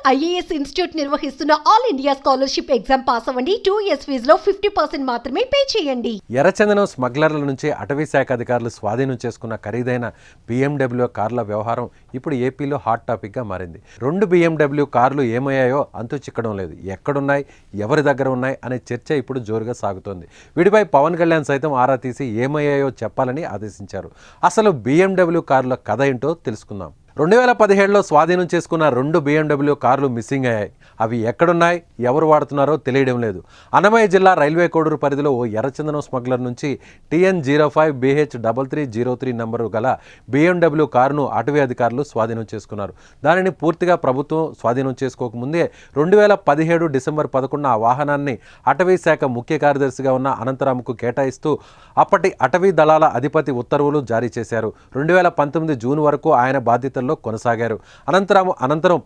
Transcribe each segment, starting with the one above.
IAS institute నిర్వహిస్తున్న all India scholarship exam pass అవ్వండి. 2 years ఫీజులో 50% మాత్రమే పే చేయండి. ఎర్రచందనం స్మగ్లర్ల నుంచి అటవీ శాఖ అధికారులు స్వాధీనం చేసుకున్న ఖరీదైన BMW కార్ల వ్యవహారం ఇప్పుడు ఏపీలో హాట్ టాపిక్గా మారింది. 2 BMW కార్లు ఏమయ్యాయో అంతు చిక్కడం లేదు. ఎక్కడున్నాయి, ఎవరి దగ్గర ఉన్నాయి అనే చర్చ ఇప్పుడు జోరుగా సాగుతోంది. వీటిపై పవన్ కళ్యాణ్ సైతం ఆరా తీసి ఏమయ్యాయో చెప్పాలని ఆదేశించారు. అసలు BMW కార్ల కథ ఏంటో తెలుసుకుందాం. 2017లో స్వాధీనం చేసుకున్న 2 BMW కార్లు మిస్సింగ్ అయ్యాయి. అవి ఎక్కడున్నాయి, ఎవరు వాడుతున్నారో తెలియడం లేదు. అన్నమయ్య జిల్లా రైల్వే కోడూరు పరిధిలో ఓ ఎర్రచందనం స్మగ్లర్ నుంచి TN05BH3303 నంబరు గల BMW కారును అటవీ అధికారులు స్వాధీనం చేసుకున్నారు. దానిని పూర్తిగా ప్రభుత్వం స్వాధీనం చేసుకోకముందే 2017 డిసెంబర్ 11 ఆ వాహనాన్ని అటవీ శాఖ ముఖ్య కార్యదర్శిగా ఉన్న అనంతరాముకు కేటాయిస్తూ అప్పటి అటవీ దళాల అధిపతి ఉత్తర్వులు జారీ చేశారు. 2019 జూన్ వరకు ఆయన బాధ్యతల్లో కొనసాగారు. అనంతరం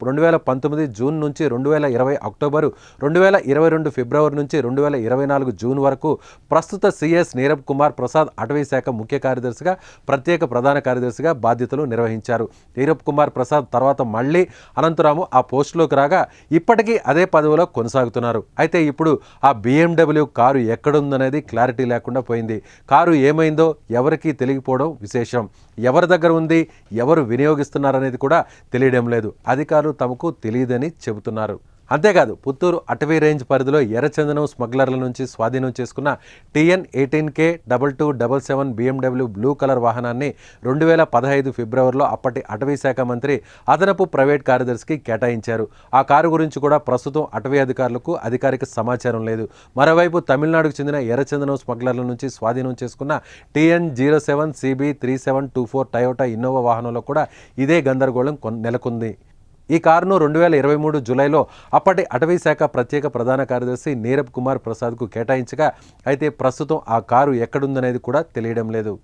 2019 జూన్ నుంచి 2020 అక్టోబరు, 2022 ఫిబ్రవరి నుంచి 2024 జూన్ వరకు ప్రస్తుత CS నీరబ్ కుమార్ ప్రసాద్ అటవీ శాఖ ముఖ్య కార్యదర్శిగా, ప్రత్యేక ప్రధాన కార్యదర్శిగా బాధ్యతలు నిర్వహించారు. నీరబ్ కుమార్ ప్రసాద్ తర్వాత మళ్ళీ అనంతరాము ఆ పోస్టులోకి రాగా ఇప్పటికీ అదే పదవిలో కొనసాగుతున్నారు. అయితే ఇప్పుడు ఆ BMW కారు ఎక్కడుందనేది క్లారిటీ లేకుండా పోయింది. కారు ఏమైందో ఎవరికీ తెలియకపోవడం విశేషం. ఎవరి దగ్గర ఉంది, ఎవరు వినియోగిస్తున్నారనేది కూడా తెలియడం లేదు. అధికారులు తమకు తెలియదని చెబుతున్నారు. అంతేకాదు పుత్తూరు అటవీ రేంజ్ పరిధిలో ఎర్రచందనం స్మగ్లర్ల నుంచి స్వాధీనం చేసుకున్న TN18K2277 BMW బ్లూ కలర్ వాహనాన్ని 2015 ఫిబ్రవరిలో అప్పటి అటవీ శాఖ మంత్రి అదనపు ప్రైవేట్ కార్యదర్శికి కేటాయించారు. ఆ కారు గురించి కూడా ప్రస్తుతం అటవీ అధికారులకు అధికారిక సమాచారం లేదు. మరోవైపు తమిళనాడుకు చెందిన ఎర్రచందనం స్మగ్లర్ల నుంచి స్వాధీనం చేసుకున్న TN07CB3724 టయోటా ఇన్నోవా వాహనంలో కూడా ఇదే గందరగోళం నెలకొంది. ఈ కారును 2023 జూలైలో అప్పటి అటవీ శాఖ ప్రత్యేక ప్రధాన కార్యదర్శి నీరబ్ కుమార్ ప్రసాద్కు కేటాయించగా అయితే ప్రస్తుతం ఆ కారు ఎక్కడుందనేది కూడా తెలియడం లేదు.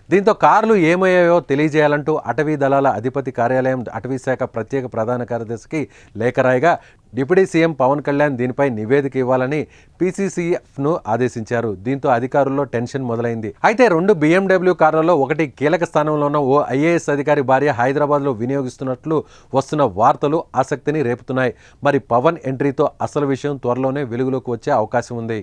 దీంతో కార్లు ఏమయ్యాయో తెలియజేయాలంటూ అటవీ దళాల అధిపతి కార్యాలయం అటవీ శాఖ ప్రత్యేక ప్రధాన కార్యదర్శికి లేఖ రాయగా డిప్యూటీ సీఎం పవన్ కళ్యాణ్ దీనిపై నివేదిక ఇవ్వాలని PCCFను ఆదేశించారు. దీంతో అధికారుల్లో టెన్షన్ మొదలైంది. అయితే 2 BMW కార్లలో ఒకటి కీలక స్థానంలో ఉన్న ఓ IAS అధికారి భార్య హైదరాబాద్లో వినియోగిస్తున్నట్లు వస్తున్న వార్తలు ఆసక్తిని రేపుతున్నాయి. మరి పవన్ ఎంట్రీతో అసలు విషయం త్వరలోనే వెలుగులోకి వచ్చే అవకాశం ఉంది.